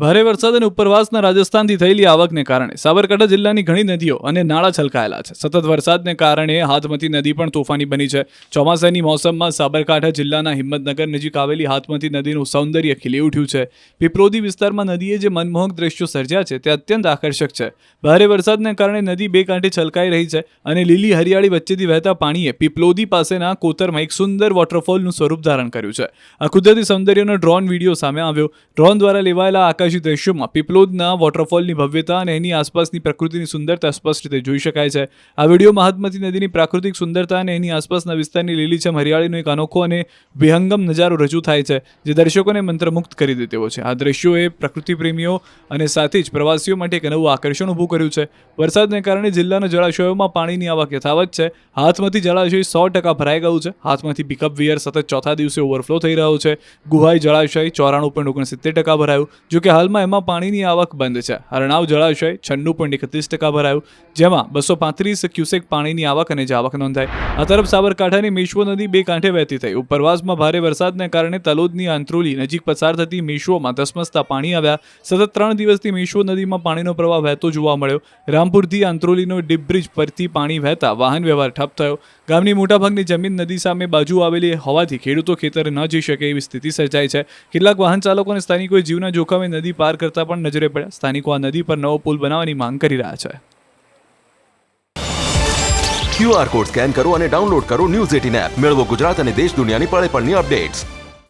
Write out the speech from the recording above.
ભારે વરસાદ અને ઉપરવાસના રાજસ્થાનથી થયેલી આવકને કારણે સાબરકાંઠા જિલ્લાની ઘણી નદીઓ અને નાળા છલકાયેલા છે. સતત વરસાદને કારણે હાથમતી નદી પણ તોફાની બની છે. ચોમાસાની મોસમમાં સાબરકાંઠા જિલ્લાના હિંમતનગર નજીક આવેલી હાથમતી નદીનું સૌંદર્ય ખીલી ઉઠ્યું છે. પીપરોદી વિસ્તારમાં નદીએ જે મનમોહક દ્રશ્યો સર્જ્યા છે તે અત્યંત આકર્ષક છે. ભારે વરસાદને કારણે નદી બે કાંઠે છલકાઈ રહી છે અને લીલી હરિયાળી વચ્ચેથી વહેતા પાણીએ પીપલોદી પાસેના કોતરમાં એક સુંદર વોટરફોલનું સ્વરૂપ ધારણ કર્યું છે. આ કુદરતી સૌંદર્યનો ડ્રોન વિડીયો સામે આવ્યો. ડ્રોન દ્વારા લેવાયેલા આકાશી દ્રશ્યોમાં પીપલોદના વોટરફોલની ભવ્યતા અને એની આસપાસની પ્રકૃતિની સુંદરતા સ્પષ્ટ રીતે જોઈ શકાય છે. આ વિડીયોમાં હાથમતી નદીની પ્રાકૃતિક સુંદરતા અને એની આસપાસના વિસ્તારની લીલીછમ હરિયાળીનો એક અનોખો અને વિહંગમ નજારો રજૂ થાય છે, જે દર્શકોને મંત્રમુગ્ધ કરી દે તેવો છે. આ દ્રશ્યોએ પ્રકૃતિ પ્રેમીઓ અને સાથે જ પ્રવાસીઓ માટે એક નવું આકર્ષણ ઊભું કર્યું છે. વરસાદને કારણે જિલ્લાના જળાશયોમાં પાણીની આવક યથાવત છે. હાથમતી જળાશય 100% ભરાઈ ગયું છે. હાથમતી પિકઅપ વિયર સતત ચોથા દિવસે ઓવરફ્લો થઈ રહ્યો છે. ગુહાઈ જળાશય 94.69% ભરાયું, જો કે હાલમાં એમાં પાણીની આવક બંધ છે. હરણાવ જળાશય 96.31% ભરાયું, જેમાં 235 ક્યુસેક પાણીની આવક અને જાવક નોંધાઈ. આ તરફ સાબરકાંઠાની મેશ્વો નદી બે કાંઠે વહેતી થઈ. ઉપરવાસમાં ભારે વરસાદને કારણે તલોદની આંત્રોલી નજીક પસાર થતી મેશ્વોમાં ધસમસતા પાણી આવ્યા. સતત 3 દિવસથી મેશ્વો નદીમાં પાણીનો પ્રવાહ વહેતો જોવા મળ્યો. રામપુરથી આંત્રોલીનો ડીપ બ્રિજ પરથી પાણી વહેતા વાહન વ્યવહાર ઠપ થયો. ગામની મોટાભાગની જમીન નદી સામે બાજુ આવેલી હોવાથી ખેડૂતો ખેતરે ન જઈ શકે એવી સ્થિતિ સર્જાઈ છે. કેટલાક વાહન ચાલકો અને સ્થાનિકોએ જીવના જોખમે નદી પાર કરતા પણ નજરે પડ્યા. સ્થાનિકો આ નદી પર નવો પુલ બનાવવાની માંગ કરી રહ્યા છે. QR કોડ સ્કેન કરો અને ડાઉનલોડ કરો ન્યૂઝ 18 એપ. મેળવો ગુજરાત અને દેશ દુનિયાની પળે પળની અપડેટ્સ.